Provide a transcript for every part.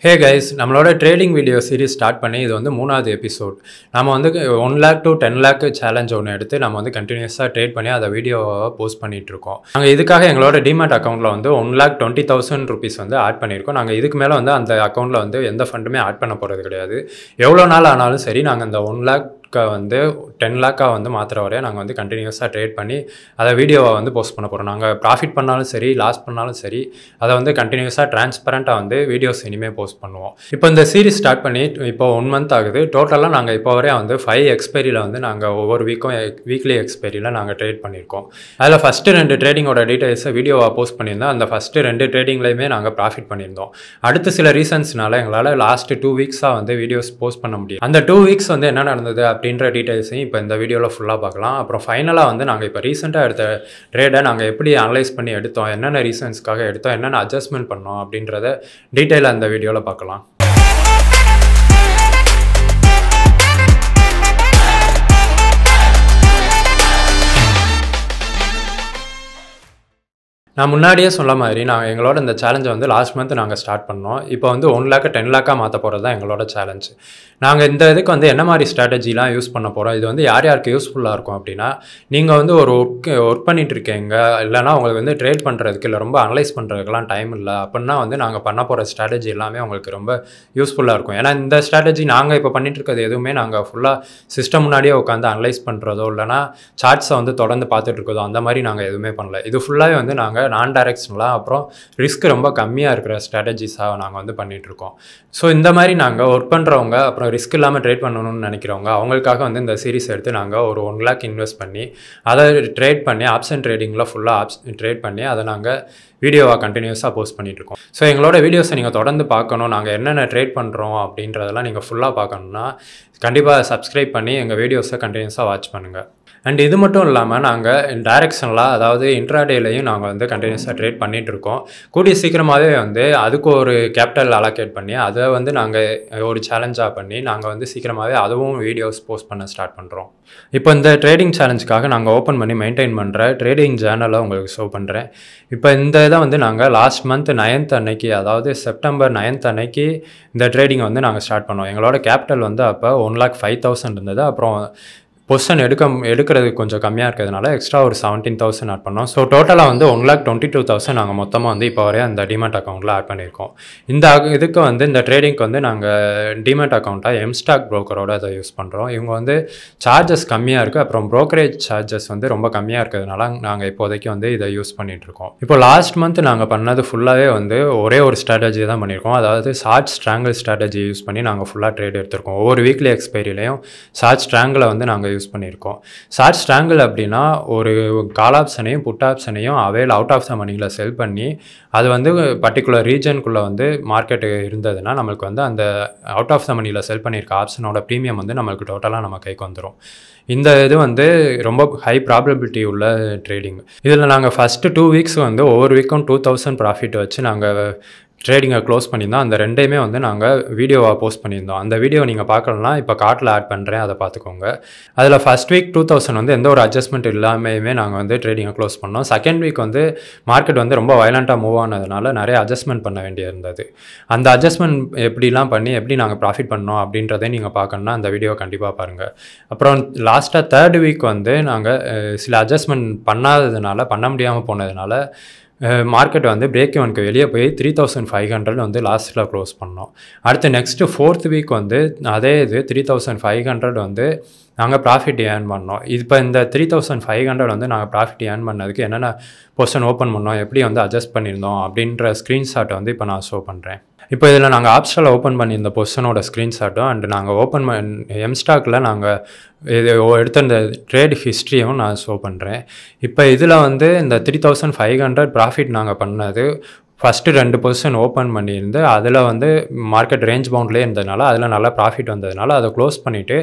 Hey guys, நம்மளோட trading video series start பண்ணி இது வந்து மூணாவது எபிசோட். நம்ம வந்து 1 lakh to 10 lakh சேலஞ்ச் ஒன்று எடுத்து நம்ம வந்து கண்டினியூஸாக ட்ரேட் பண்ணி அதை வீடியோவை போஸ்ட் பண்ணிட்டு இருக்கோம். நாங்கள் இதுக்காக எங்களோட டிமேட் அக்கௌண்ட்டில் வந்து 1,20,000 rupees வந்து ஆட் பண்ணியிருக்கோம். நாங்கள் இதுக்கு மேலே வந்து அந்த அக்கௌண்ட்டில் வந்து எந்த ஃபண்டுமே ஆட் பண்ண போகிறது கிடையாது. எவ்வளோ நாள் ஆனாலும் சரி நாங்கள் அந்த 1 lakh வந்து 10 lakh வந்து மாத்திர வரையா நாங்கள் வந்து கண்டினியூஸாக ட்ரேட் பண்ணி அதை வீடியோவை வந்து போஸ்ட் பண்ண போகிறோம். நாங்கள் ப்ராஃபிட் பண்ணாலும் சரி லாஸ் பண்ணாலும் சரி அதை வந்து கண்டினியூஸாக டிரான்ஸ்பரண்ட்டாக வந்து வீடியோஸ் இனிமேல் போஸ்ட் பண்ணுவோம். இப்போ இந்த சீரிஸ் ஸ்டார்ட் பண்ணி இப்போ 1 month ஆகுது. டோட்டலாக நாங்கள் இப்போ வரையா வந்து 5 எக்ஸ்பைரியில் வந்து நாங்கள் ஒவ்வொரு வீக்லி எக்ஸ்பைரியில் நாங்கள் ட்ரேட் பண்ணியிருக்கோம். அதில் ஃபஸ்ட்டு 2 ட்ரேடிங்கோட டீட்டெயில்ஸை வீடியோவாக போஸ்ட் பண்ணியிருந்தோம். அந்த ஃபஸ்ட்டு 2 ட்ரேடிங்லேயுமே நாங்கள் ப்ராஃபிட் பண்ணியிருந்தோம். அடுத்த சில ரீசன்ஸ்னால எங்களால் லாஸ்ட்டு 2 weeks வந்து வீடியோஸ் போஸ்ட் பண்ண முடியும். அந்த 2 weeks வந்து என்ன நடந்தது அப்படின்ற டீட்டெயில்ஸையும் இப்போ இந்த வீடியோவில் ஃபுல்லாக பார்க்கலாம். அப்புறம் ஃபைனலாக வந்து நாங்கள் இப்போ ரீசெண்டாக எடுத்த ட்ரேடை நாங்கள் எப்படி அனலைஸ் பண்ணி எடுத்தோம், என்னென்ன ரீசன்ஸ்க்காக எடுத்தோம், என்னென்ன அட்ஜஸ்ட்மெண்ட் பண்ணோம் அப்படின்றத டீட்டெயிலாக இந்த வீடியோவில் பார்க்கலாம். நான் முன்னாடியே சொன்ன மாதிரி நாங்கள் எங்களோட இந்த சேலஞ்சை வந்து லாஸ்ட் மந்த் நாங்கள் ஸ்டார்ட் பண்ணோம். இப்போ வந்து 1 lakh 10 lakh மாற்ற போகிறது தான் எங்களோட சேலஞ்சு. நாங்கள் இந்த இதுக்கு வந்து என்ன மாதிரி ஸ்ட்ராட்டஜிலாம் யூஸ் பண்ண போகிறோம், இது வந்து யார் யாருக்கு யூஸ்ஃபுல்லாக இருக்கும் அப்படின்னா, நீங்கள் வந்து ஒரு ஒர்க் பண்ணிட்டு இருக்கீங்க, இல்லைனா உங்களுக்கு வந்து ட்ரேட் பண்ணுறதுக்கு இல்லை ரொம்ப அனலைஸ் பண்ணுறதுக்கெலாம் டைம் இல்லை அப்படின்னா வந்து நாங்கள் பண்ண போகிற ஸ்ட்ராட்டஜி எல்லாமே உங்களுக்கு ரொம்ப யூஸ்ஃபுல்லாக இருக்கும். ஏன்னா இந்த ஸ்ட்ராட்டஜி நாங்கள் இப்போ பண்ணிட்டு இருக்கிறது எதுவுமே நாங்கள் ஃபுல்லாக சிஸ்டம் முன்னாடியே உட்காந்து அனலைஸ் பண்ணுறதோ இல்லைனா சார்ட்ஸை வந்து தொடர்ந்து பார்த்துட்டு இருக்கதோ அந்த மாதிரி நாங்கள் எதுவுமே பண்ணல. இது ஃபுல்லாகவே வந்து நாங்கள் நான்-டைரக்ஷனலாக அப்புறம் ரிஸ்க் ரொம்ப கம்மியாக இருக்கிற ஸ்ட்ராட்டஜிஸாக நாங்கள் வந்து பண்ணிகிட்ருக்கோம். ஸோ இந்த மாதிரி நாங்கள் ஒர்க் பண்ணுறவங்க அப்புறம் ரிஸ்க் இல்லாமல் ட்ரேட் பண்ணணும்னு நினைக்கிறவங்க அவங்களுக்காக வந்து இந்த சீரிஸ் எடுத்து நாங்கள் ஒரு 1 lakh இன்வெஸ்ட் பண்ணி அதை ட்ரேட் பண்ணி ஆப்ஷன் ட்ரேடிங்கில் ஃபுல்லாக ட்ரேட் பண்ணி அதை நாங்கள் வீடியோவாக கண்டினியூஸாக போஸ்ட் பண்ணிகிட்ருக்கோம். ஸோ எங்களோட வீடியோஸை நீங்கள் தொடர்ந்து பார்க்கணும், நாங்கள் என்னென்ன ட்ரேட் பண்ணுறோம் அப்படின்றதெல்லாம் நீங்கள் ஃபுல்லாக பார்க்கணுன்னா கண்டிப்பாக சப்ஸ்கிரைப் பண்ணி எங்கள் வீடியோஸை கண்டினியூஸாக வாட்ச் பண்ணுங்கள். அண்ட் இது மட்டும் இல்லாமல் நாங்கள் டைரக்ஷனலாக அதாவது இன்ட்ராடேலையும் நாங்கள் வந்து கண்டினியூஸாக ட்ரேட் பண்ணிகிட்ருக்கோம். கூடிய சீக்கிரமாகவே வந்து அதுக்கு ஒரு கேபிட்டல் அலோகேட் பண்ணி அதை வந்து நாங்கள் ஒரு சேலஞ்சாக பண்ணி நாங்கள் வந்து சீக்கிரமாகவே அதுவும் வீடியோஸ் போஸ்ட் பண்ண ஸ்டார்ட் பண்ணுறோம். இப்போ இந்த ட்ரேடிங் சேலஞ்சுக்காக நாங்கள் ஓப்பன் பண்ணி மெயின்டைன் பண்ணுற ட்ரேடிங் ஜேர்னலை உங்களுக்கு ஷோ பண்ணுறேன். இப்போ இந்த இதை வந்து நாங்கள் லாஸ்ட் மந்த் 9th அன்னைக்கு, அதாவது September 9th அன்னைக்கு இந்த ட்ரேடிங்கை வந்து நாங்கள் ஸ்டார்ட் பண்ணோம். எங்களோட கேபிட்டல் வந்து அப்போ 1,05,000 இருந்தது. அப்புறம் பொசிஷன் எடுக்கிறது கொஞ்சம் கம்மியாக இருக்கிறதுனால எக்ஸ்ட்ரா ஒரு 17,000 ஆட் பண்ணோம். ஸோ டோட்டலாக வந்து 1,22,000 நாங்கள் மொத்தமாக வந்து இப்போ வரையா அந்த டிமேட் அக்கௌண்ட்டில் ஆட் பண்ணியிருக்கோம். இதுக்கு வந்து இந்த ட்ரேடிங்க்கு வந்து நாங்கள் டிமேட் அக்கௌண்ட்டாக எம்ஸ்டாக் ப்ரோக்கரோட அதை யூஸ் பண்ணுறோம். இவங்க வந்து சார்ஜஸ் கம்மியாக இருக்குது, அப்புறம் ப்ரோக்கரேஜ் சார்ஜஸ் வந்து ரொம்ப கம்மியாக இருக்கிறதுனால நாங்கள் இப்போதைக்கு வந்து இதை யூஸ் பண்ணிகிட்ருக்கோம். இப்போ லாஸ்ட் மந்த் நாங்கள் பண்ணது ஃபுல்லாகவே வந்து ஒரே ஒரு ஸ்ட்ராட்டஜி தான் பண்ணியிருக்கோம். அதாவது ஷார்ட் ஸ்ட்ராங்கிள் ஸ்ட்ராட்டஜி யூஸ் பண்ணி நாங்கள் ஃபுல்லாக ட்ரேட் எடுத்திருக்கோம். ஒவ்வொரு வீக்லி எக்ஸ்பைரிலையும் ஷார்ட் ஸ்ட்ராங்கிளை வந்து நாங்கள் யூஸ் பண்ணியிருக்கோம். ஷார்ட் ஸ்ட்ராங்கிள் அப்படின்னா ஒரு கால் ஆப்ஷனையும் புட் ஆப்ஷனையும் அவைல் அவுட் ஆஃப் த மணியில் செல் பண்ணி அது வந்து பர்டிகுலர் ரீஜனுக்குள்ளே வந்து மார்க்கெட்டு இருந்ததுன்னா நம்மளுக்கு வந்து அந்த அவுட் ஆஃப் த மணியில் செல் பண்ணியிருக்க ஆப்ஷனோட ப்ரீமியம் வந்து நம்மளுக்கு டோட்டலாக நம்ம கைக்கு வந்துடும். இந்த இது வந்து ரொம்ப ஹை ப்ராபபிலிட்டி உள்ள ட்ரேடிங். இதில் நாங்கள் ஃபஸ்ட்டு 2 weeks வந்து ஒவ்வொரு வீக்கும் 2,000 ப்ராஃபிட் வச்சு நாங்கள் ட்ரேடிங்கை க்ளோஸ் பண்ணியிருந்தோம். அந்த ரெண்டையுமே வந்து நாங்கள் வீடியோவாக போஸ்ட் பண்ணியிருந்தோம். அந்த வீடியோ நீங்கள் பார்க்கலன்னா இப்போ கார்ட்டில் ஆட் பண்ணுறேன், அதை பார்த்துக்கோங்க. அதில் ஃபஸ்ட் வீக் 2,000 வந்து எந்த ஒரு அட்ஜஸ்ட்மெண்ட் இல்லாமையுமே நாங்கள் வந்து ட்ரேடிங்கை க்ளோஸ் பண்ணோம். செகண்ட் வீக் வந்து மார்க்கெட் வந்து ரொம்ப வயலண்ட்டாக மூவ் ஆனதுனால நிறைய அட்ஜஸ்ட்மெண்ட் பண்ண வேண்டியிருந்தது. அந்த அட்ஜஸ்ட்மெண்ட் எப்படிலாம் பண்ணி எப்படி நாங்கள் ப்ராஃபிட் பண்ணோம் அப்படின்றதே நீங்கள் பார்க்கணுன்னா அந்த வீடியோ கண்டிப்பாக பாருங்கள். அப்புறம் லாஸ்ட்டாக 3rd வீக் வந்து நாங்கள் சில அட்ஜஸ்ட்மெண்ட் பண்ண முடியாமல் போனதுனால மார்க்கெட் வந்து பிரேக் ஈவனுக்கு வெளியே போய் 3,500 வந்து லாஸ்ட்டில் க்ளோஸ் பண்ணோம். அடுத்து நெக்ஸ்ட்டு 4th வீக் வந்து அதே இது 3,500 வந்து நாங்கள் ப்ராஃபிட் ஏர்ன் பண்ணோம். இப்போ இந்த 3,500 வந்து நாங்கள் ப்ராஃபிட் ஏர்ன் பண்ணதுக்கு என்னென்ன பொசிஷன் ஓப்பன் பண்ணோம், எப்படி வந்து அட்ஜஸ்ட் பண்ணியிருந்தோம் அப்படின்ற ஸ்க்ரீன்ஷாட்டை வந்து இப்போ நான் ஷோ பண்ணுறேன். இப்போ இதில் நாங்கள் ஆப்ஷனில் ஓப்பன் பண்ணி இந்த பொசிஷனோட ஸ்க்ரீன்ஷாட்டும் அண்ட் நாங்கள் எம்ஸ்டாக்கில் நாங்கள் இது எடுத்த இந்த ட்ரேட் ஹிஸ்ட்ரியும் நான் ஷோ பண்ணுறேன். இப்போ இதில் வந்து இந்த 3,500 ப்ராஃபிட் நாங்கள் பண்ணது ஃபஸ்ட்டு 2 பொசிஷன் ஓப்பன் பண்ணியிருந்து அதில் வந்து மார்க்கெட் ரேஞ்ச் பவுண்ட்லேயே இருந்ததுனால அதில் நல்லா ப்ராஃபிட் வந்ததுனால அதை க்ளோஸ் பண்ணிவிட்டு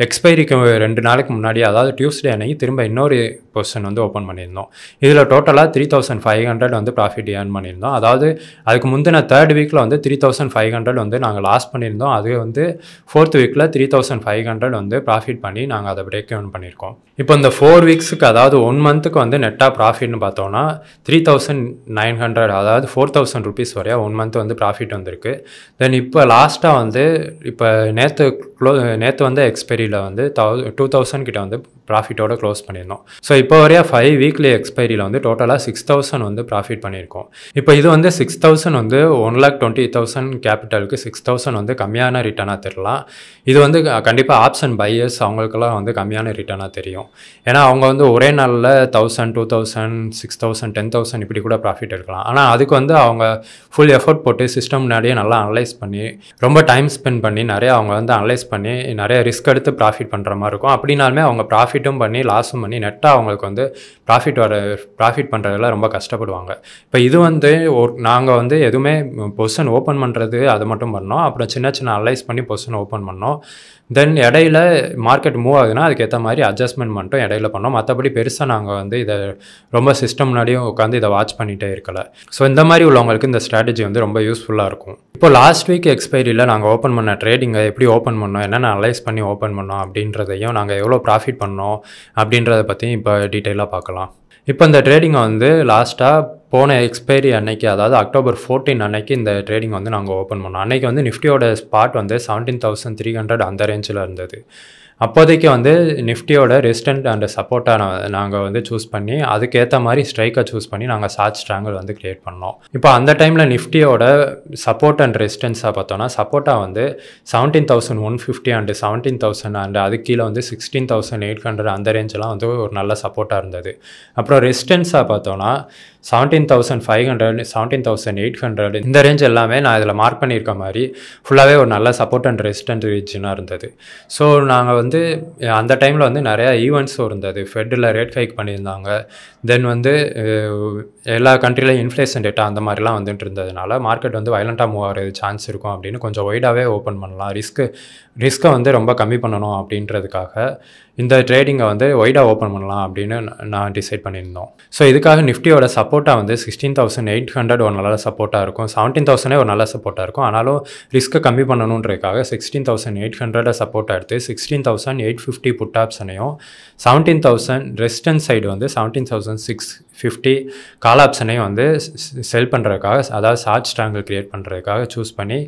எக்ஸ்பைரிக்கு 2 நாளைக்கு முன்னாடி, அதாவது டியூஸ்டே அன்னைக்கு திரும்ப இன்னொரு பொசிஷன் வந்து ஓப்பன் பண்ணியிருந்தோம். இதில் டோட்டலாக 3,500 வந்து ப்ராஃபிட் ஏர்ன் பண்ணியிருந்தோம். அதாவது அதுக்கு முந்தின 3rd வீக்கில் வந்து 3,500 வந்து நாங்கள் லாஸ் பண்ணியிருந்தோம். அது வந்து 4th வீக்கில் 3,500 வந்து ப்ராஃபிட் பண்ணி நாங்கள் அதை பிரேக் ஈவன் பண்ணியிருக்கோம். இப்போ இந்த 4 வீக்ஸுக்கு அதாவது 1 மந்த்துக்கு வந்து நெட்டாக ப்ராஃபிட்னு பார்த்தோன்னா 3,900, அதாவது 4000 rupees வரையா 1 month வந்து ப்ராஃபிட் வந்திருக்கு. தென் இப்போ லாஸ்ட்டாக வந்து இப்போ நேற்று வந்து எக்ஸ்பைரியில் வந்து 2000 கிட்ட வந்து ப்ராஃபிட்டோட க்ளோஸ் பண்ணியிருந்தோம். ஸோ இப்போ வரையா 5 வீக்லி எக்ஸ்பைரியில் வந்து டோட்டலாக 6000 வந்து ப்ராஃபிட் பண்ணியிருக்கோம். இப்போ இது வந்து 6000 வந்து 1,20,000 கேபிட்டலுக்கு 6000 வந்து கம்மியான ரிட்டர்னாக தெரியலாம். இது வந்து கண்டிப்பாக ஆப்ஷன் பையர்ஸ் அவங்களுக்கெல்லாம் வந்து கம்மியான ரிட்டர்னாக தெரியும். ஏன்னா அவங்க வந்து ஒரே நாளில் 1000, 2000, 6000, 10,000 இப்படி கூட ப்ராஃபிட் எடுக்கலாம். ஆனால் அதுக்கு வந்து அவங்க ஃபுல் எஃபர்ட் போட்டு சிஸ்டம் முன்னாடியே நல்லா அனலைஸ் பண்ணி ரொம்ப டைம் ஸ்பெண்ட் பண்ணி நிறைய அவங்க வந்து அனலைஸ் பண்ணி நிறைய ரிஸ்க் எடுத்து ப்ராஃபிட் பண்ணுற மாதிரி இருக்கும். அப்படின்னாலுமே அவங்க ப்ராஃபிட்டும் பண்ணி லாஸும் பண்ணி நெட்டாக அவங்களுக்கு வந்து ப்ராஃபிட் பண்ணுறதுல ரொம்ப கஷ்டப்படுவாங்க. இப்போ இது வந்து நாங்கள் வந்து எதுவுமே பொசிஷன் ஓப்பன் பண்ணுறது அதை மட்டும் பண்ணோம். அப்புறம் சின்ன சின்ன அனலைஸ் பண்ணி பொசிஷன் ஓப்பன் பண்ணோம். தென் இடையில மார்க்கெட் மூவ் ஆகுதுன்னா அதுக்கேற்ற மாதிரி அட்ஜஸ்ட்மெண்ட் மட்டும் இடையில பண்ணோம். மற்றபடி பெருசாக நாங்கள் வந்து இதை ரொம்ப சிஸ்டம் முன்னாடியும் உட்காந்து இதை வாட்ச் பண்ணிகிட்டே இருக்கலை. ஸோ இந்த மாதிரி உள்ளவங்களுக்கு இந்த ஸ்ட்ராட்டஜி வந்து ரொம்ப யூஸ்ஃபுல்லாக இருக்கும். இப்போ லாஸ்ட் வீக் எக்ஸ்பைரியில் நாங்கள் ஓப்பன் பண்ண ட்ரேடிங்கை எப்படி ஓப்பன் பண்ணோம், என்னென்ன அனலைஸ் பண்ணி ஓப்பன் பண்ணோம் அப்படின்றதையும் நாங்கள் எவ்வளோ ப்ராஃபிட் பண்ணோம் அப்படின்றத பற்றியும் இப்போ டீட்டெயிலாக பார்க்கலாம். இப்போ இந்த ட்ரேடிங்கை வந்து லாஸ்ட்டாக போன எக்ஸ்பைரி அன்னைக்கு, அதாவது October 14 அன்னைக்கு இந்த ட்ரேடிங் வந்து நாங்கள் ஓப்பன் பண்ணோம். அன்றைக்கி வந்து நிஃப்டியோட ஸ்பாட் வந்து 17,300 அந்த ரேஞ்சில் இருந்தது. அப்போதைக்கு வந்து நிஃப்டியோட ரெசிஸ்டன்ட் அண்ட் சப்போர்ட்டாக நாங்கள் வந்து சூஸ் பண்ணி அதுக்கேற்ற மாதிரி ஸ்ட்ரைக்கை சூஸ் பண்ணி நாங்கள் ஷார்ட் ஸ்ட்ராங்கிள் வந்து கிரியேட் பண்ணோம். இப்போ அந்த டைமில் நிஃப்டியோட சப்போர்ட் அண்ட் ரெசிஸ்டன்ஸாக பார்த்தோன்னா சப்போர்ட்டாக வந்து 17,150 அண்ட் 17,000 அண்ட் அதுக்கு கீழே வந்து 16,800 அந்த ரேஞ்செலாம் வந்து ஒரு நல்ல சப்போர்ட்டாக இருந்தது. அப்புறம் ரெசிஸ்டன்ஸாக பார்த்தோன்னா 17,500, 17,800 இந்த ரேஞ்ச் எல்லாமே நான் இதில் மார்க் பண்ணியிருக்க மாதிரி ஃபுல்லாகவே ஒரு நல்ல சப்போர்ட் அண்ட் ரெசிஸ்டன்ட் ரீஜனாக இருந்தது. ஸோ நாங்கள் வந்து அந்த டைமில் வந்து நிறையா ஈவெண்ட்ஸும் இருந்தது. ஃபெட்டில் ரேட் ஹைக் பண்ணியிருந்தாங்க. தென் வந்து எல்லா கண்ட்ரிலையும் இன்ஃப்ளேஷன் டேட்டா அந்த மாதிரிலாம் வந்துட்டு இருந்ததுனால மார்க்கெட் வந்து வயலண்ட்டாக மூவ் ஆகிறது சான்ஸ் இருக்கும் அப்படின்னு கொஞ்சம் ஒய்டாகவே ஓப்பன் பண்ணலாம். ரிஸ்க்கை வந்து ரொம்ப கம்மி பண்ணணும் அப்படின்றதுக்காக இந்த ட்ரேடிங்கை வந்து ஒய்டாக ஓப்பன் பண்ணலாம் அப்படின்னு நான் டிசைட் பண்ணியிருந்தோம். ஸோ இதுக்காக நிஃப்டியோட சப்போர்ட்டாக வந்து 16,800 ஒரு நல்ல சப்போர்ட்டாக இருக்கும். 17,000 ஒரு நல்ல சப்போர்ட்டாக இருக்கும். ஆனாலும் ரிஸ்க்கை கம்மி பண்ணணுன்றதுக்காக 16,800 சப்போர்ட்டாக எடுத்து 16,850 புட் ஆப்ஷனையும் 17,000 ரெசிஸ்டன்ஸ் சைடு வந்து 17,650 கால் ஆப்ஷனையும் வந்து செல் பண்ணுறதுக்காக, அதாவது ஷார்ட் ஸ்ட்ராங்கிள் கிரியேட் பண்ணுறதுக்காக சூஸ் பண்ணி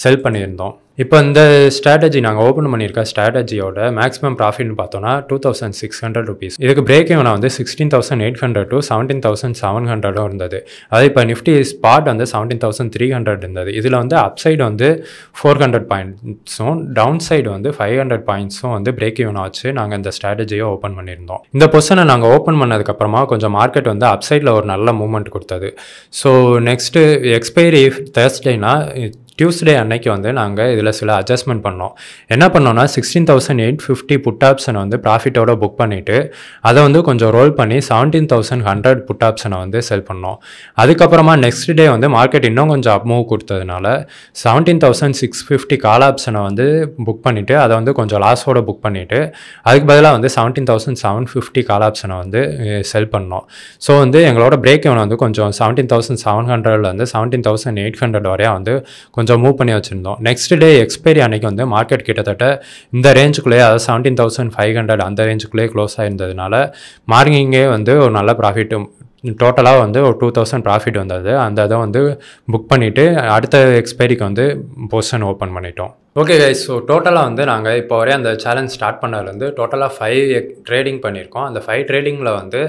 செல் பண்ணியிருந்தோம். இப்போ இந்த ஸ்ட்ராட்டஜி நாங்கள் ஓப்பன் பண்ணியிருக்க ஸ்ட்ராட்டஜியோட மேக்ஸிமம் ப்ராஃபிட்னு பார்த்தோன்னா 2,600 rupees. இதுக்கு பிரேக் ஈவன் வந்து 16,800 to 17,700 இருந்தது. அது இப்போ நிஃப்டி ஸ்பாட் வந்து 17,300 இருந்தது. இதில் வந்து அப்சைடு வந்து 400 பாயிண்ட்ஸும் டவுன் சைடு வந்து 500 பாயிண்ட்ஸும் வந்து பிரேக் ஈவன் ஆச்சு நாங்கள் இந்த ஸ்ட்ராட்டஜியை ஓப்பன் பண்ணியிருந்தோம். இந்த பொசிஷனை நாங்கள் ஓப்பன் பண்ணதுக்கப்புறமா கொஞ்சம் மார்க்கெட் வந்து அப்சைடில் ஒரு நல்ல மூவ்மெண்ட் கொடுத்தது. ஸோ நெக்ஸ்ட்டு எக்ஸ்பைரி தேர்ஸ்டேனா டியூஸ்டே அன்னைக்கு வந்து நாங்கள் இதில் சில அட்ஜஸ்ட்மெண்ட் பண்ணோம். என்ன பண்ணோன்னா 16,850 புட் ஆப்ஷனை வந்து ப்ராஃபிட்டோட புக் பண்ணிவிட்டு அதை வந்து கொஞ்சம் ரோல் பண்ணி 17,100 புட் ஆப்ஷனை வந்து செல் பண்ணோம். அதுக்கப்புறமா நெக்ஸ்ட் டே வந்து மார்க்கெட் இன்னும் கொஞ்சம் அப் மூவ் கொடுத்ததுனால 17,650 கால் ஆப்ஷனை வந்து புக் பண்ணிவிட்டு அதை வந்து கொஞ்சம் லாஸோட புக் பண்ணிவிட்டு அதுக்கு பதிலாக வந்து 17,750 கால் ஆப்ஷனை வந்து செல் பண்ணோம். ஸோ வந்து எங்களோட பிரேக் ஈவன் வந்து கொஞ்சம் 17,700 17,800 வரையா வந்து கொஞ்சம் மூவ் பண்ணி வச்சுருந்தோம். நெக்ஸ்ட் டே எக்ஸ்பைரி அன்னைக்கு வந்து மார்க்கெட் கிட்டத்தட்ட இந்த ரேஞ்சுக்குள்ளேயே, அதாவது 17,500 அந்த ரேஞ்சுக்குள்ளேயே க்ளோஸ் ஆகிருந்ததுனால மார்னிங்கே வந்து ஒரு நல்ல ப்ராஃபிட்டும் டோட்டலாக வந்து ஒரு 2,000 ப்ராஃபிட் வந்தது. அந்த இதை வந்து புக் பண்ணிவிட்டு அடுத்த எக்ஸ்பைரிக்கு வந்து பொசிஷன் ஓப்பன் பண்ணிட்டோம். ஓகே கைஸ், ஸோ டோட்டலாக வந்து நாங்கள் இப்போ வரையும் அந்த சேலஞ்ச் ஸ்டார்ட் பண்ணதுலேருந்து டோட்டலாக 5 ட்ரேடிங் பண்ணியிருக்கோம். அந்த 5 ட்ரேடிங்கில் வந்து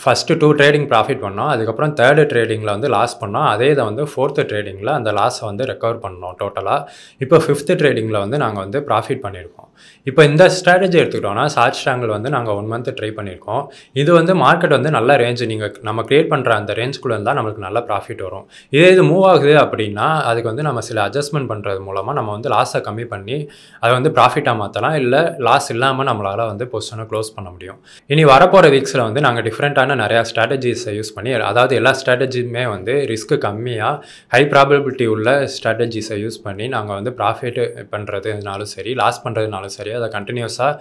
ஃபஸ்ட்டு 2 ட்ரேடிங் ப்ராஃபிட் பண்ணோம். அதுக்கப்புறம் 3rd ட்ரேடிங்கில் வந்து லாஸ் பண்ணோம். அதே இதை வந்து 4th ட்ரேடிங்கில் அந்த லாஸை வந்து ரெக்கவர் பண்ணோம் டோட்டலாக. இப்போ 5th ட்ரேடிங்கில் வந்து நாங்கள் வந்து ப்ராஃபிட் பண்ணியிருக்கோம். இப்போ இந்த ஸ்ட்ராட்டஜி எடுத்துக்கிட்டோம்னா ஷார்ட் ஸ்ட்ராங்கிள் வந்து நாங்கள் 1 month ட்ரை பண்ணியிருக்கோம். இது வந்து மார்க்கெட் வந்து நல்ல ரேஞ்சு, நம்ம க்ரியேட் பண்ணுற அந்த ரேஞ்சுக்குள்ளே இருந்தால் நம்மளுக்கு நல்ல ப்ராஃபிட் வரும். இது மூவ் ஆகுது அப்படின்னா அதுக்கு வந்து நம்ம சில அட்ஜஸ்ட்மெண்ட் பண்ணுறது மூலமாக நம்ம வந்து லாஸை கம்மி பண்ணி அதை வந்து ப்ராஃபிட்டாக மாற்றலாம். இல்லை லாஸ் இல்லாமல் நம்மளால் வந்து பொசிஷனை க்ளோஸ் பண்ண முடியும். இனி வரப்போகிற வீக்ஸில் வந்து நாங்கள் டிஃப்ரெண்ட்டான நிறையா ஸ்ட்ராட்டஜிஸை யூஸ் பண்ணி, அதாவது எல்லா ஸ்ட்ராட்டஜியுமே வந்து ரிஸ்க்கு கம்மியாக ஹை ப்ராபபிலிட்டி உள்ள ஸ்ட்ராட்டஜிஸை யூஸ் பண்ணி நாங்கள் வந்து ப்ராஃபிட் பண்ணுறதுனாலும் சரி லாஸ் பண்ணுறதுனாலும் இருந்தாலும் சரி அதை கண்டினியூஸாக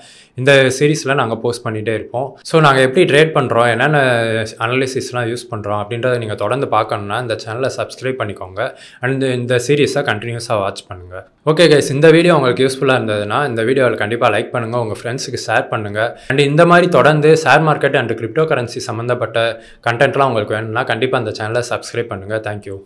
இந்த சீரீஸில் நாங்கள் போஸ்ட் பண்ணிகிட்டே இருப்போம். ஸோ நாங்கள் எப்படி ட்ரேட் பண்ணுறோம், என்னென்ன அனாலிசிஸ்லாம் யூஸ் பண்ணுறோம் அப்படின்றத நீங்கள் தொடர்ந்து பார்க்கணுன்னா இந்த சேனலை சப்ஸ்கிரைப் பண்ணிக்கோங்க அண்ட் இந்த சீரீஸை கண்டினியூஸாக வாட்ச் பண்ணுங்கள். ஓகே கைஸ், இந்த வீடியோ உங்களுக்கு யூஸ்ஃபுல்லாக இருந்ததுன்னா இந்த வீடியோவில் கண்டிப்பாக லைக் பண்ணுங்கள், உங்கள் ஃப்ரெண்ட்ஸுக்கு ஷேர் பண்ணுங்கள். அண்ட் இந்த மாதிரி தொடர்ந்து share market and crypto currency சம்மந்தப்பட்ட கண்டென்ட்லாம் உங்களுக்கு வேணும்னா கண்டிப்பாக அந்த சேனலை சப்ஸ்கிரைப் பண்ணுங்கள். தேங்க்யூ.